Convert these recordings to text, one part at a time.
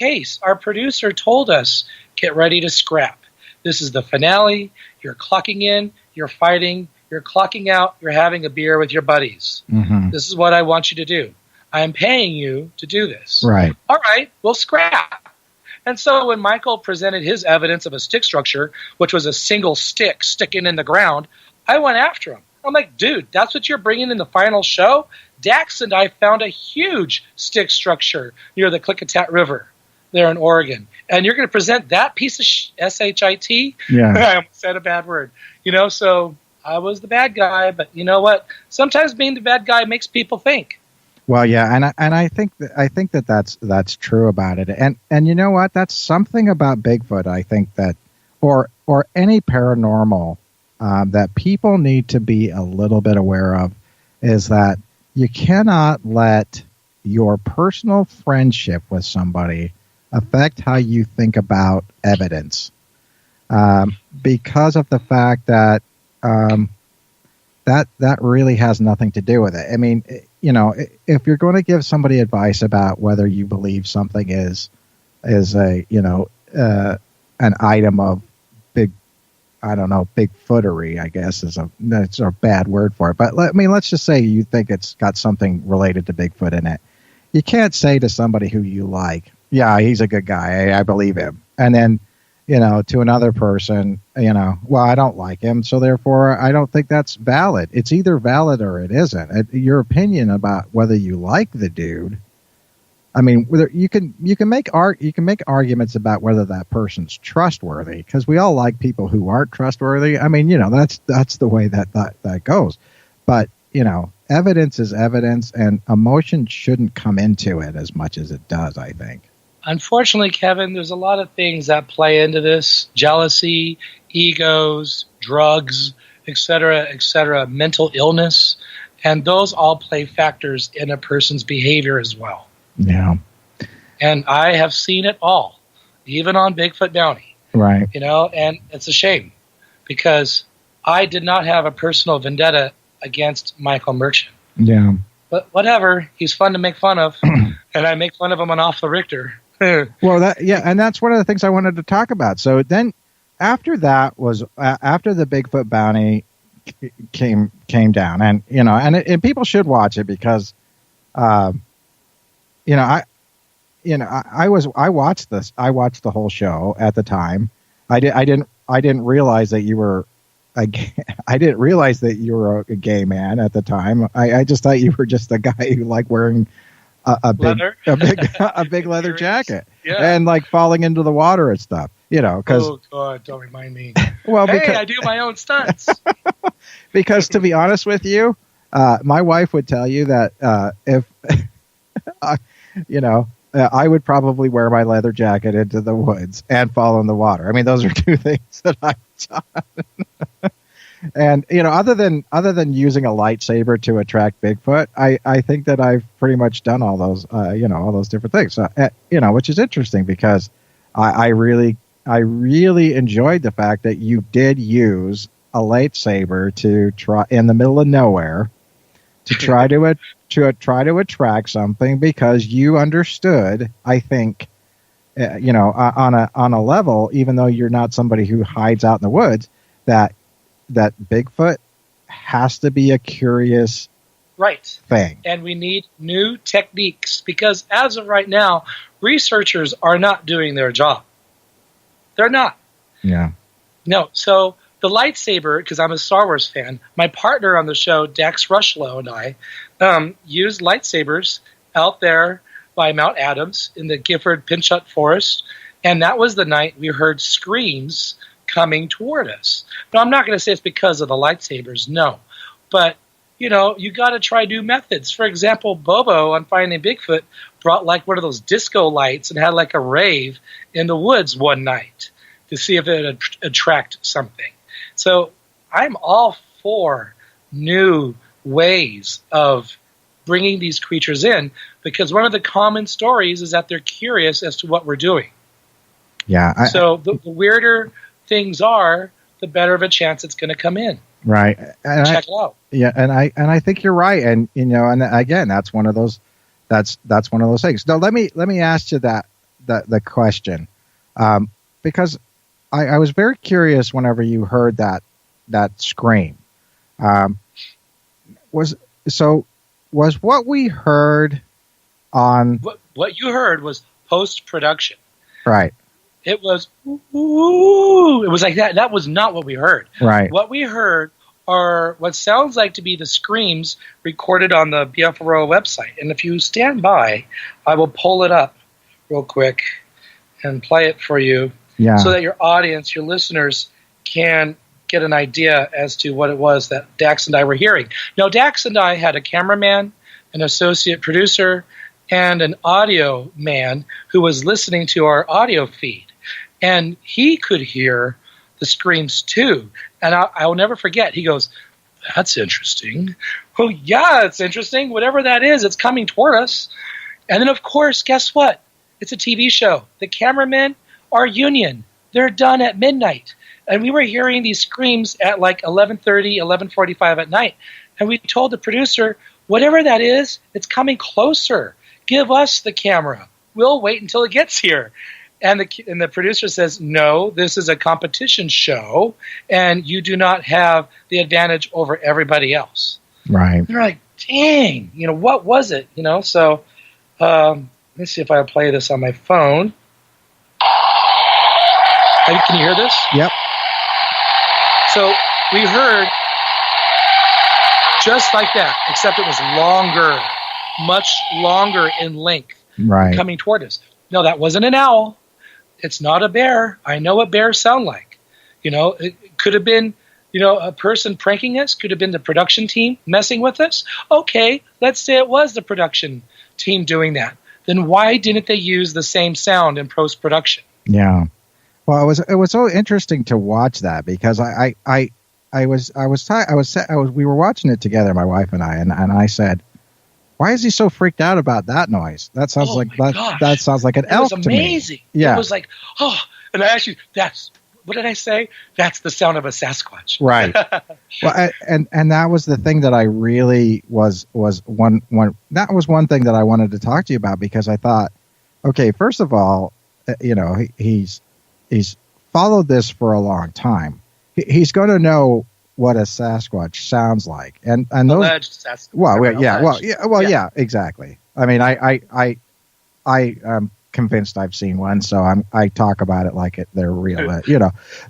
case. Our producer told us, get ready to scrap. This is the finale. You're clocking in, you're fighting, you're clocking out, you're having a beer with your buddies. Mm-hmm. This is what I want you to do. I'm paying you to do this. Right. All right, we'll scrap. And so when Michael presented his evidence of a stick structure, which was a single stick sticking in the ground, I went after him. I'm like, dude, that's what you're bringing in the final show? Dax and I found a huge stick structure near the Klickitat River there in Oregon. And you're going to present that piece of S-H-I-T? Yeah. I almost said a bad word. So I was the bad guy. But you know what? Sometimes being the bad guy makes people think. Well, yeah, and I think that's true about it. And you know what? That's something about Bigfoot, I think, that or any paranormal that people need to be a little bit aware of, is that you cannot let your personal friendship with somebody affect how you think about evidence, because of the fact that that really has nothing to do with it. I mean, if you're going to give somebody advice about whether you believe something is a an item of bigfootery, I guess that's a bad word for it. But let's just say you think it's got something related to Bigfoot in it. You can't say to somebody who you like, yeah, he's a good guy, I believe him. And then, to another person, well, I don't like him, so therefore I don't think that's valid. It's either valid or it isn't. Your opinion about whether you like the dude, I mean, whether you can make arguments about whether that person's trustworthy, because we all like people who aren't trustworthy. I mean, that's the way that goes. But evidence is evidence, and emotion shouldn't come into it as much as it does, I think. Unfortunately, Kevin, there's a lot of things that play into this: jealousy, egos, drugs, etc., mental illness, and those all play factors in a person's behavior as well. Yeah. And I have seen it all, even on Bigfoot Bounty. Right. And it's a shame, because I did not have a personal vendetta against Michael Merchant. Yeah. But whatever, he's fun to make fun of, and I make fun of him on Off the Richter. Well, and that's one of the things I wanted to talk about. So then, after that was after the Bigfoot Bounty came down, and and people should watch it, because, I watched this. I watched the whole show at the time. I didn't realize that you were I didn't realize that you were a gay man at the time. I just thought you were just a guy who liked wearing a big leather jacket, and like falling into the water and stuff. Because oh God, don't remind me. Well, hey, I do my own stunts. Because to be honest with you, my wife would tell you that if I would probably wear my leather jacket into the woods and fall in the water. I mean, those are two things that I've done. And other than using a lightsaber to attract Bigfoot, I think that I've pretty much done all those all those different things. Which is interesting, because I really enjoyed the fact that you did use a lightsaber to try in the middle of nowhere to try to attract something, because you understood, I think, on a level, even though you're not somebody who hides out in the woods, that Bigfoot has to be a curious thing. And we need new techniques, because as of right now, researchers are not doing their job. They're not. Yeah. No. So the lightsaber, because I'm a Star Wars fan, my partner on the show, Dax Rushlow, and I used lightsabers out there by Mount Adams in the Gifford Pinchot Forest, and that was the night we heard screams coming toward us. But I'm not going to say it's because of the lightsabers, no. But, you got to try new methods. For example, Bobo on Finding Bigfoot brought like one of those disco lights and had like a rave in the woods one night to see if it would attract something. So I'm all for new ways of bringing these creatures in, because one of the common stories is that they're curious as to what we're doing. Yeah. So the weirder things are, the better of a chance it's going to come in. Right. And check it out. Yeah, and I think you're right, and and again, that's one of those things. Now let me ask you that the question, because I was very curious whenever you heard that scream. Was what we heard on what you heard was post-production. Right. It was ooh, it was like that. That was not what we heard. Right. What we heard are what sounds like to be the screams recorded on the BFRO website. And if you stand by, I will pull it up real quick and play it for you, so that your audience, your listeners, can get an idea as to what it was that Dax and I were hearing. Now, Dax and I had a cameraman, an associate producer, and an audio man who was listening to our audio feed. And he could hear the screams too. And I'll never forget. He goes, "That's interesting." Oh, yeah, it's interesting. Whatever that is, it's coming toward us. And then, of course, guess what? It's a TV show. The cameramen are union. They're done at midnight. And we were hearing these screams at like 11:30, 11:45 at night. And we told the producer, whatever that is, it's coming closer. Give us the camera. We'll wait until it gets here. And the producer says, no, this is a competition show, and you do not have the advantage over everybody else. Right. And they're like, dang, what was it? So let me see if I play this on my phone. Can you hear this? Yep. So we heard just like that, except it was longer, much longer in length, right, coming toward us. No, that wasn't an owl. It's not a bear. I know what bears sound like. It could have been, a person pranking us. Could have been the production team messing with us. Okay, let's say it was the production team doing that. Then why didn't they use the same sound in post-production? Yeah. Well, it was so interesting to watch that, because we were watching it together, my wife and I, and I said, "Why is he so freaked out about that noise? That sounds that sounds like an elk to me." It was amazing. Yeah. It was like, oh, and I actually, what did I say? That's the sound of a Sasquatch. Right. Well, and that was the thing that I really was one that was one thing that I wanted to talk to you about, because I thought, okay, first of all, he's followed this for a long time. He's going to know what a Sasquatch sounds like, and those alleged Sasquatch. Yeah, exactly. I mean, I am convinced I've seen one, so I talk about it like they're real,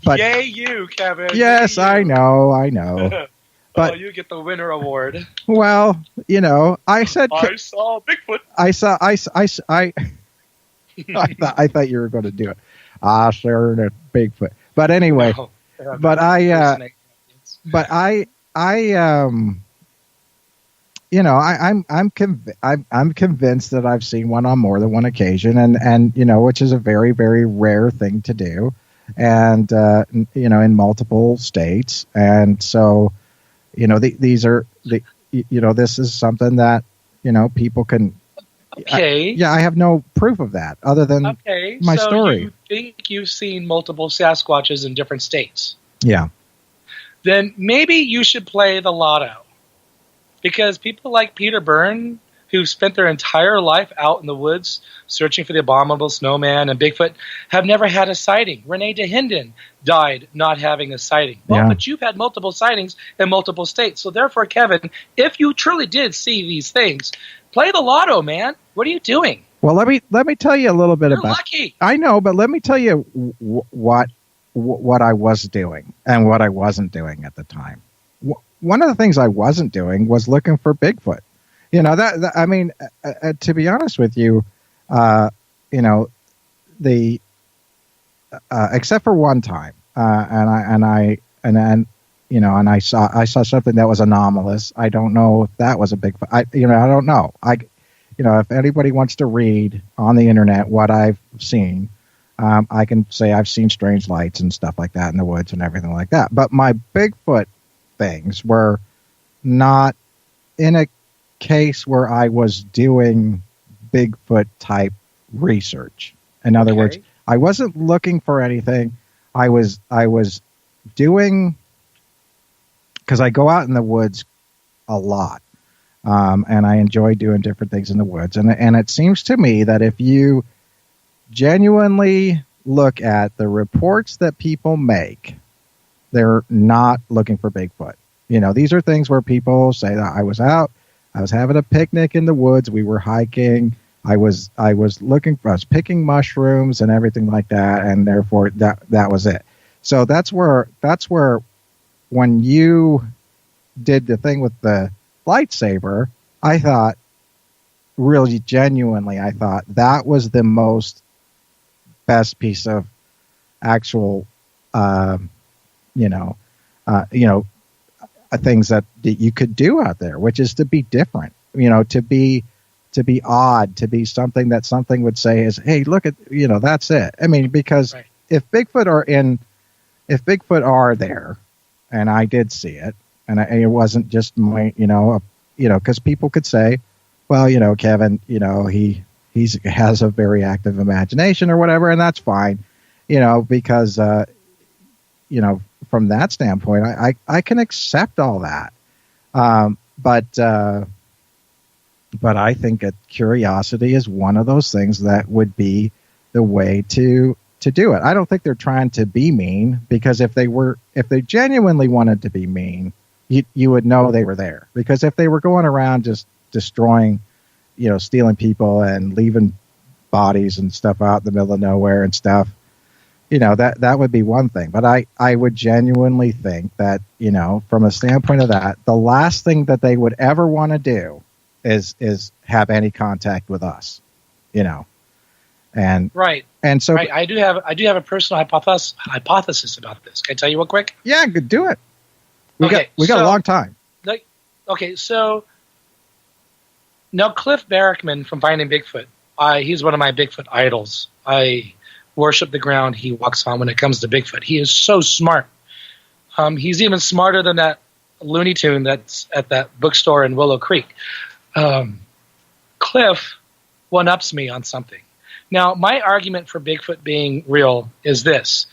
But yay, you, Kevin! Yes, yay, you. I know. But you get the winner award. Well, I said I saw Bigfoot. I thought you were going to do it. I saw a Bigfoot. But anyway, No. I'm convinced that I've seen one on more than one occasion, and which is a very, very rare thing to do, and in multiple states, and so these are this is something that people can. Okay. I have no proof of that other than my story. You think you've seen multiple Sasquatches in different states? Yeah. Then maybe you should play the lotto. Because people like Peter Byrne, who spent their entire life out in the woods searching for the abominable snowman and Bigfoot, have never had a sighting. Renee DeHinden died not having a sighting. Well, but you've had multiple sightings in multiple states. So therefore, Kevin, if you truly did see these things, play the lotto, man. What are you doing? Well, let me tell you a little bit You're about. Lucky. I know, but let me tell you what I was doing and what I wasn't doing at the time. One of the things I wasn't doing was looking for Bigfoot. I mean, to be honest with you, except for one time, and I saw something that was anomalous. I don't know if that was a Bigfoot. I don't know. If anybody wants to read on the internet what I've seen, I can say I've seen strange lights and stuff like that in the woods and everything like that. But my Bigfoot things were not in a case where I was doing Bigfoot type research. In other words, I wasn't looking for anything. I was doing, because I go out in the woods a lot, and I enjoy doing different things in the woods. And it seems to me that if you genuinely look at the reports that people make, they're not looking for Bigfoot. These are things where people say that I was out, I was having a picnic in the woods, we were hiking, I was picking mushrooms and everything like that, and therefore that was it. So that's where when you did the thing with the lightsaber, I thought, really genuinely, I thought that was the best piece of actual, things that you could do out there, which is to be different, to be odd, to be something that something would say is, hey, look at, that's it. I mean, because Right. if Bigfoot are there, and I did see it, and it wasn't just my, because people could say, well, Kevin, he has a very active imagination or whatever, and that's fine, because, from that standpoint, I can accept all that. But I think that curiosity is one of those things that would be the way to do it. I don't think they're trying to be mean, because if they genuinely wanted to be mean, you would know they were there. Because if they were going around just destroying, stealing people and leaving bodies and stuff out in the middle of nowhere and stuff, that would be one thing. But I would genuinely think that, from a standpoint of that, the last thing that they would ever want to do is have any contact with us, and Right. And so right. I do have a personal hypothesis about this. Can I tell you real quick? Yeah, do it. We got so, a long time. Okay, so now Cliff Barrickman from Finding Bigfoot, he's one of my Bigfoot idols. I worship the ground he walks on when it comes to Bigfoot. He is so smart. He's even smarter than that Looney Tune that's at that bookstore in Willow Creek. Cliff one-ups me on something. Now, my argument for Bigfoot being real is this.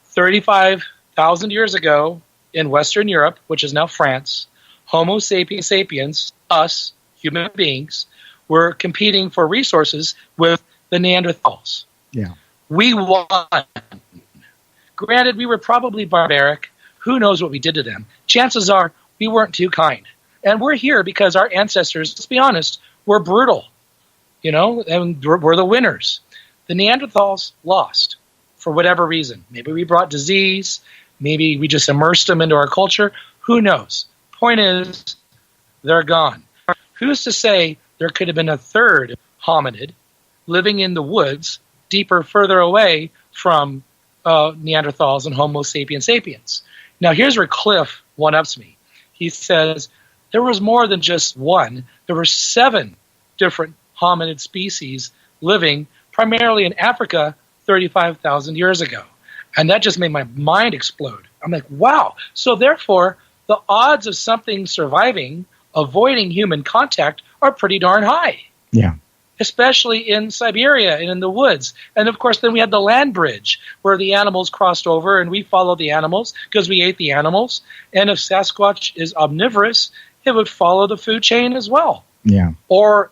35,000 years ago in Western Europe, which is now France, Homo sapiens sapiens, us, human beings, were competing for resources with the Neanderthals. Yeah. We won. Granted, we were probably barbaric. Who knows what we did to them? Chances are we weren't too kind. And we're here because our ancestors, let's be honest, were brutal. And we're the winners. The Neanderthals lost for whatever reason. Maybe we brought disease. Maybe we just immersed them into our culture. Who knows? Point is, they're gone. Who's to say there could have been a third hominid living in the woods, deeper, further away from Neanderthals and Homo sapiens sapiens? Now, here's where Cliff one-ups me. He says there was more than just one. There were 7 different hominid species living primarily in Africa 35,000 years ago. And that just made my mind explode. I'm like, wow. So therefore, the odds of something surviving, avoiding human contact, are pretty darn high. Yeah. Especially in Siberia and in the woods. And of course, then we had the land bridge where the animals crossed over and we followed the animals because we ate the animals. And if Sasquatch is omnivorous, it would follow the food chain as well. Yeah. Or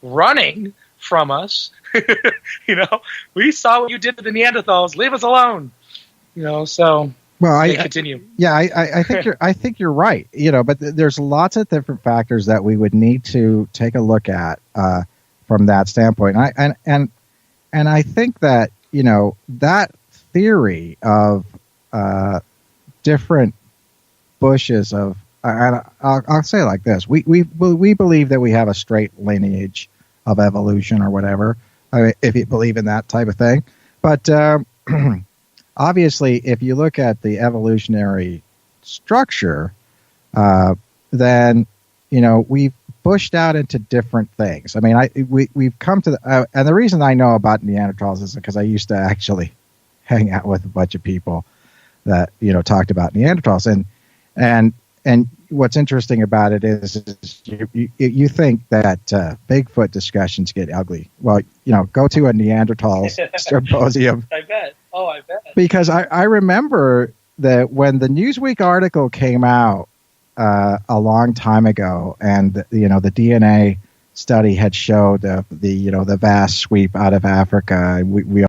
running from us. We saw what you did to the Neanderthals. Leave us alone. So well, I continue. Yeah, I think you're right. But there's lots of different factors that we would need to take a look at from that standpoint. And I think that that theory of different bushes of I'll say it like this: we believe that we have a straight lineage of evolution or whatever, if you believe in that type of thing. But obviously, if you look at the evolutionary structure, then we've pushed out into different things. I mean, we've come to the and the reason I know about Neanderthals is because I used to actually hang out with a bunch of people that talked about Neanderthals, and what's interesting about it is you think that Bigfoot discussions get ugly. Well, go to a Neanderthal symposium. I bet. Oh, I bet. Because I remember that when the Newsweek article came out a long time ago, and the DNA study had showed the vast sweep out of Africa. We